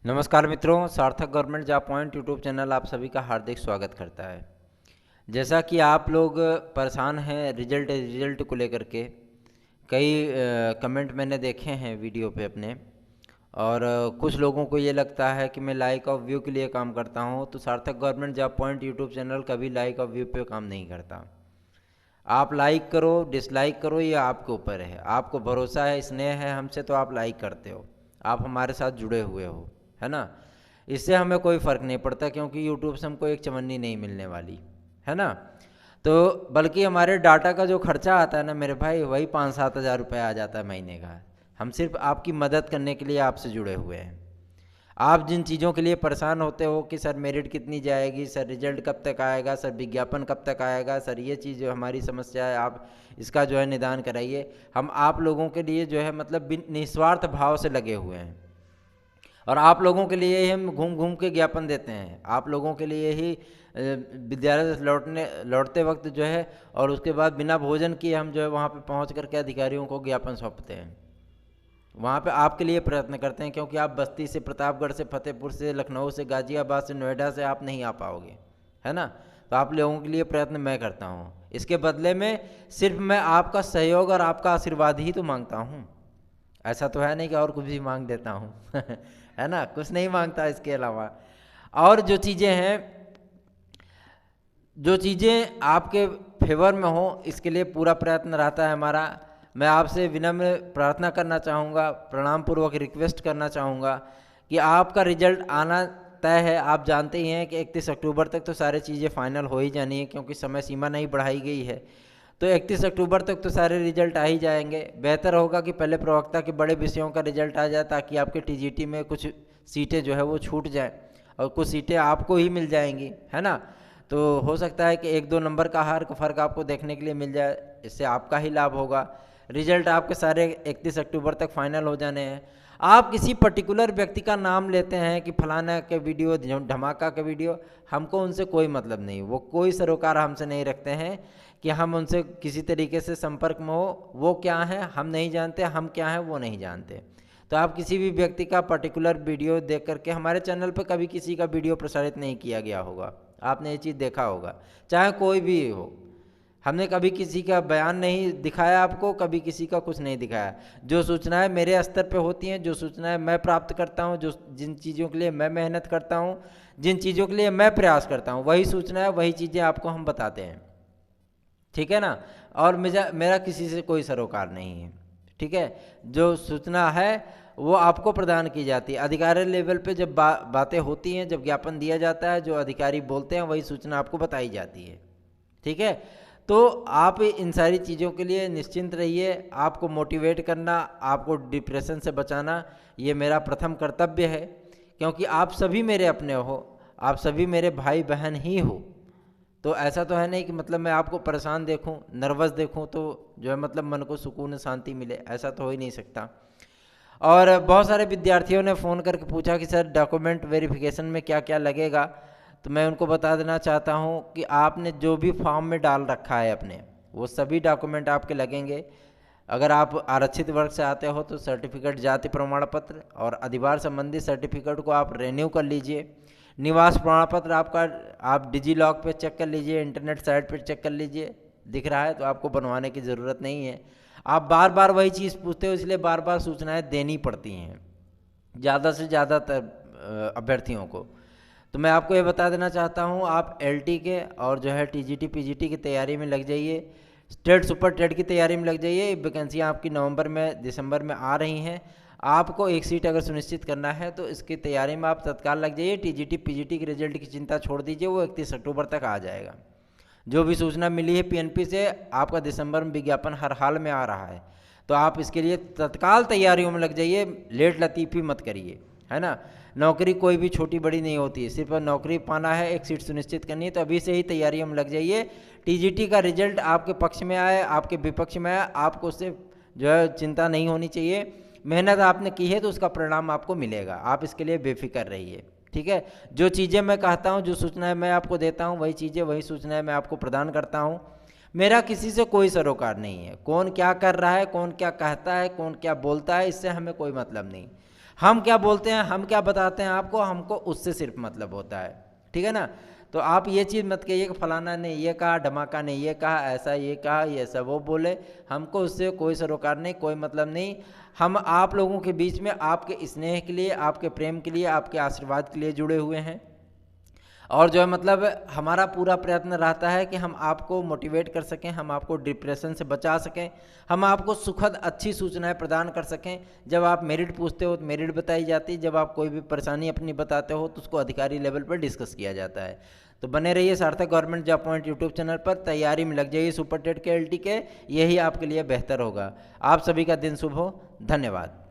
नमस्कार मित्रों, सार्थक government job point YouTube channel आप सभी का हार्दिक स्वागत करता है। जैसा कि आप लोग परेशान हैं रिजल्ट को लेकर के, कई कमेंट मैंने देखे हैं वीडियो पे अपने। और कुछ लोगों को ये लगता है कि मैं लाइक और व्यू के लिए काम करता हूँ, तो सार्थक government job point YouTube channel कभी लाइक और व्यू पे काम नहीं करता। आप लाइक करो डिसलाइक करो, ये आपके ऊपर है। आपको भरोसा है, स्नेह है हमसे, तो आप लाइक करते हो, आप हमारे साथ जुड़े हुए हो, है ना। इससे हमें कोई फ़र्क नहीं पड़ता, क्योंकि यूट्यूब से हमको एक चवन्नी नहीं मिलने वाली, है ना। तो बल्कि हमारे डाटा का जो खर्चा आता है ना मेरे भाई, वही 5-7 हज़ार रुपये आ जाता है महीने का। हम सिर्फ आपकी मदद करने के लिए आपसे जुड़े हुए हैं। आप जिन चीज़ों के लिए परेशान होते हो कि सर मेरिट कितनी जाएगी, सर रिजल्ट कब तक आएगा, सर विज्ञापन कब तक आएगा, सर ये चीज़ जो हमारी समस्या है, आप इसका जो है निदान कराइए। हम आप लोगों के लिए जो है मतलब निस्वार्थ भाव से लगे हुए हैं, और आप लोगों के लिए ही हम घूम घूम के ज्ञापन देते हैं। आप लोगों के लिए ही विद्यालय से लौटते वक्त जो है, और उसके बाद बिना भोजन किए हम जो है वहाँ पे पहुँच करके अधिकारियों को ज्ञापन सौंपते हैं। वहाँ पे आपके लिए प्रयत्न करते हैं, क्योंकि आप बस्ती से, प्रतापगढ़ से, फतेहपुर से, लखनऊ से, गाज़ियाबाद से, नोएडा से आप नहीं आ पाओगे, है ना। तो आप लोगों के लिए प्रयत्न मैं करता हूँ। इसके बदले में सिर्फ मैं आपका सहयोग और आपका आशीर्वाद ही तो मांगता हूँ। ऐसा तो है नहीं कि और कुछ भी मांग देता हूँ है ना, कुछ नहीं मांगता इसके अलावा। और जो चीज़ें हैं, जो चीज़ें आपके फेवर में हो, इसके लिए पूरा प्रयत्न रहता है हमारा। मैं आपसे विनम्र प्रार्थना करना चाहूँगा, प्रणाम पूर्वक रिक्वेस्ट करना चाहूँगा कि आपका रिजल्ट आना तय है। आप जानते ही हैं कि 31 अक्टूबर तक तो सारी चीज़ें फाइनल हो ही जानी है, क्योंकि समय सीमा नहीं बढ़ाई गई है। तो 31 अक्टूबर तक तो सारे रिजल्ट आ ही जाएंगे। बेहतर होगा कि पहले प्रवक्ता के बड़े विषयों का रिजल्ट आ जाए, ताकि आपके टीजीटी में कुछ सीटें जो है वो छूट जाएँ, और कुछ सीटें आपको ही मिल जाएंगी, है ना। तो हो सकता है कि 1-2 नंबर का फ़र्क आपको देखने के लिए मिल जाए, इससे आपका ही लाभ होगा। रिजल्ट आपके सारे 31 अक्टूबर तक फाइनल हो जाने हैं। आप किसी पर्टिकुलर व्यक्ति का नाम लेते हैं कि फलाना के वीडियो, धमाका के वीडियो, हमको उनसे कोई मतलब नहीं। वो कोई सरोकार हमसे नहीं रखते हैं कि हम उनसे किसी तरीके से संपर्क में हो। वो क्या हैं हम नहीं जानते, हम क्या हैं वो नहीं जानते। तो आप किसी भी व्यक्ति का पर्टिकुलर वीडियो देख करके, हमारे चैनल पर कभी किसी का वीडियो प्रसारित नहीं किया गया होगा, आपने ये चीज़ देखा होगा, चाहे कोई भी हो। हमने कभी किसी का बयान नहीं दिखाया आपको, कभी किसी का कुछ नहीं दिखाया। जो सूचनाएं मेरे स्तर पे होती हैं, जो सूचनाएं मैं प्राप्त करता हूं, जो जिन चीज़ों के लिए मैं मेहनत करता हूं, जिन चीज़ों के लिए मैं प्रयास करता हूं, वही सूचनाएं, वही चीज़ें आपको हम बताते हैं, ठीक है ना। और मेरा किसी से कोई सरोकार नहीं है, ठीक है। जो सूचना है वो आपको प्रदान की जाती है। अधिकारी लेवल पे जब बातें होती हैं, जब ज्ञापन दिया जाता है, जो अधिकारी बोलते हैं वही सूचना आपको बताई जाती है, ठीक है। तो आप इन सारी चीज़ों के लिए निश्चिंत रहिए। आपको मोटिवेट करना, आपको डिप्रेशन से बचाना, ये मेरा प्रथम कर्तव्य है, क्योंकि आप सभी मेरे अपने हो, आप सभी मेरे भाई बहन ही हो। तो ऐसा तो है नहीं कि मतलब मैं आपको परेशान देखूं, नर्वस देखूं, तो जो है मतलब मन को सुकून शांति मिले, ऐसा तो हो ही नहीं सकता। और बहुत सारे विद्यार्थियों ने फ़ोन करके पूछा कि सर डॉक्यूमेंट वेरिफिकेशन में क्या क्या लगेगा। तो मैं उनको बता देना चाहता हूं कि आपने जो भी फॉर्म में डाल रखा है अपने, वो सभी डॉक्यूमेंट आपके लगेंगे। अगर आप आरक्षित वर्ग से आते हो तो सर्टिफिकेट, जाति प्रमाण पत्र और अधिभार संबंधी सर्टिफिकेट को आप रेन्यू कर लीजिए। निवास प्रमाण पत्र आपका आप डिजी लॉक पे चेक कर लीजिए, इंटरनेट साइट पर चेक कर लीजिए, दिख रहा है तो आपको बनवाने की ज़रूरत नहीं है। आप बार बार वही चीज़ पूछते हो, इसलिए बार बार सूचनाएं देनी पड़ती हैं ज़्यादा से ज़्यादातर अभ्यर्थियों को। तो मैं आपको ये बता देना चाहता हूँ, आप एलटी के और जो है टीजीटी पीजीटी की तैयारी में लग जाइए, स्टेट सुपर टेट की तैयारी में लग जाइए। वैकेंसियाँ आपकी नवंबर में, दिसंबर में आ रही हैं। आपको एक सीट अगर सुनिश्चित करना है तो इसकी तैयारी में आप तत्काल लग जाइए। टीजीटी पीजीटी के रिजल्ट की चिंता छोड़ दीजिए, वो 31 अक्टूबर तक आ जाएगा। जो भी सूचना मिली है पीएनपी से, आपका दिसंबर में विज्ञापन हर हाल में आ रहा है, तो आप इसके लिए तत्काल तैयारियों में लग जाइए, लेट लतीफ़ी मत करिए, है ना। नौकरी कोई भी छोटी बड़ी नहीं होती है, सिर्फ नौकरी पाना है, एक सीट सुनिश्चित करनी है, तो अभी से ही तैयारियों में लग जाइए। टीजीटी का रिजल्ट आपके पक्ष में आए, आपके विपक्ष में आए, आपको उससे जो है चिंता नहीं होनी चाहिए। मेहनत आपने की है तो उसका परिणाम आपको मिलेगा, आप इसके लिए बेफिक्र रहिए, ठीक है। जो चीज़ें मैं कहता हूँ, जो सूचनाएं मैं आपको देता हूँ, वही चीज़ें, वही सूचनाएं मैं आपको प्रदान करता हूँ। मेरा किसी से कोई सरोकार नहीं है। कौन क्या कर रहा है, कौन क्या कहता है, कौन क्या बोलता है, इससे हमें कोई मतलब नहीं। हम क्या बोलते हैं, हम क्या बताते हैं आपको, हमको उससे सिर्फ मतलब होता है, ठीक है ना। तो आप ये चीज़ मत कहिए कि फलाना ने ये कहा, धमाका ने ये कहा, ऐसा ये कहा, ये सब वो बोले, हमको उससे कोई सरोकार नहीं, कोई मतलब नहीं। हम आप लोगों के बीच में आपके स्नेह के लिए, आपके प्रेम के लिए, आपके आशीर्वाद के लिए जुड़े हुए हैं। और जो है मतलब हमारा पूरा प्रयत्न रहता है कि हम आपको मोटिवेट कर सकें, हम आपको डिप्रेशन से बचा सकें, हम आपको सुखद अच्छी सूचनाएं प्रदान कर सकें। जब आप मेरिट पूछते हो तो मेरिट बताई जाती है, जब आप कोई भी परेशानी अपनी बताते हो तो उसको अधिकारी लेवल पर डिस्कस किया जाता है। तो बने रहिए सार्थक government job point YouTube channel पर, तैयारी में लग जाइए सुपर टेट के LT के, यही आपके लिए बेहतर होगा। आप सभी का दिन शुभ हो, धन्यवाद।